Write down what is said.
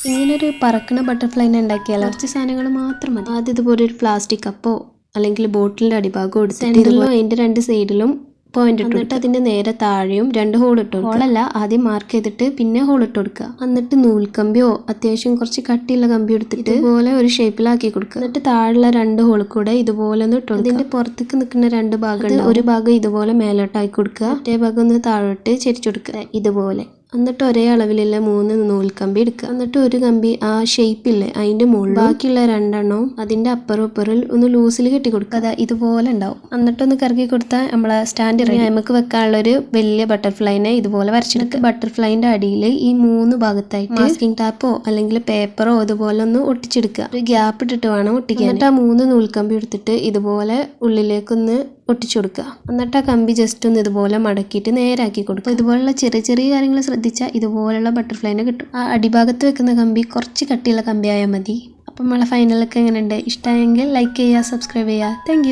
ഇങ്ങനൊരു പറക്കണ ബട്ടർഫ്ലൈനെ ഉണ്ടാക്കിയാലോ? കുറച്ച് സാധനങ്ങൾ മാത്രം മതി. ആദ്യം ഇതുപോലെ ഒരു പ്ലാസ്റ്റിക് കപ്പോ അല്ലെങ്കിൽ ബോട്ടിലിൻ്റെ അടിഭാഗം എടുത്തിട്ട് ഇതുപോലെ അതിൻ്റെ രണ്ട് സൈഡിലും പോയിന്റ് ഇട്ട് കൊടുക്കുക. അതിൻ്റെ നേരെ താഴെയും 2 ഹോൾ ഇട്ട് കൊടുക്കുക. ഹോളല്ല, ആദ്യം മാർക്ക് ചെയ്തിട്ട് പിന്നെ ഹോൾ ഇട്ട് കൊടുക്കുക. എന്നിട്ട് നൂൽക്കമ്പിയോ അത്യാവശ്യം കുറച്ച് കട്ടിയുള്ള കമ്പി എടുത്തിട്ട് ഇതുപോലെ ഒരു ഷേപ്പിലാക്കി കൊടുക്കുക. എന്നിട്ട് താഴെയുള്ള 2 ഹോൾ കൂടെ ഇതുപോലെ ഒന്ന് ഇട്ട് കൊടുക്കുക. ഇതിൻ്റെ പുറത്തേക്ക് നിൽക്കുന്ന 2 ഭാഗം ഒരു ഭാഗം ഇതുപോലെ മേലോട്ടാക്കി കൊടുക്കുക, മറ്റേ ഭാഗം ഒന്ന് താഴോട്ട് ചെരിച്ചു കൊടുക്കുക ഇതുപോലെ. എന്നിട്ട് ഒരേ അളവിലുള്ള 3 നൂൽക്കമ്പി എടുക്കുക. എന്നിട്ട് ഒരു കമ്പി ആ ഷേപ്പില്ലേ അതിൻ്റെ മുകളിൽ, ബാക്കിയുള്ള 2 എണ്ണവും അതിൻ്റെ അപ്പുറം ഇപ്പുറം ഒന്ന് ലൂസിൽ കെട്ടി കൊടുക്കുക. അതാ ഇതുപോലെ ഉണ്ടാവും. എന്നിട്ടൊന്ന് കറക്കി കൊടുത്താൽ നമ്മളെ സ്റ്റാൻഡ് നമുക്ക് വെക്കാനുള്ള ഒരു വലിയ ബട്ടർഫ്ലൈനെ ഇതുപോലെ വരച്ചെടുക്കുക. ബട്ടർഫ്ലൈൻ്റെ അടിയിൽ ഈ 3 ഭാഗത്തായിട്ട് മാസ്കിംഗ് ടാപ്പോ അല്ലെങ്കിൽ പേപ്പറോ ഇതുപോലെ ഒന്ന് ഒട്ടിച്ചെടുക്കുക. ഒരു ഗ്യാപ്പ് ഇട്ടിട്ട് വേണം ഒട്ടിക്കാൻ. എന്നിട്ട് ആ 3 നൂൽക്കമ്പി എടുത്തിട്ട് ഇതുപോലെ ഉള്ളിലേക്കൊന്ന് ഒട്ടിച്ചു കൊടുക്കുക. എന്നിട്ട് ആ കമ്പി ജസ്റ്റ് ഒന്ന് ഇതുപോലെ മടക്കിയിട്ട് നേരാക്കി കൊടുക്കുക. ഇതുപോലുള്ള ചെറിയ ചെറിയ കാര്യങ്ങൾ ശ്രദ്ധിച്ചാൽ ഇതുപോലുള്ള ബട്ടർഫ്ലൈനെ കിട്ടും. ആ അടിഭാഗത്ത് വെക്കുന്ന കമ്പി കുറച്ച് കട്ടിയുള്ള കമ്പി ആയാൽ മതി. അപ്പം നമ്മളെ ഫൈനലൊക്കെ എങ്ങനെയുണ്ട്? ഇഷ്ടമായെങ്കിൽ ലൈക്ക് ചെയ്യുക, സബ്സ്ക്രൈബ് ചെയ്യുക. താങ്ക്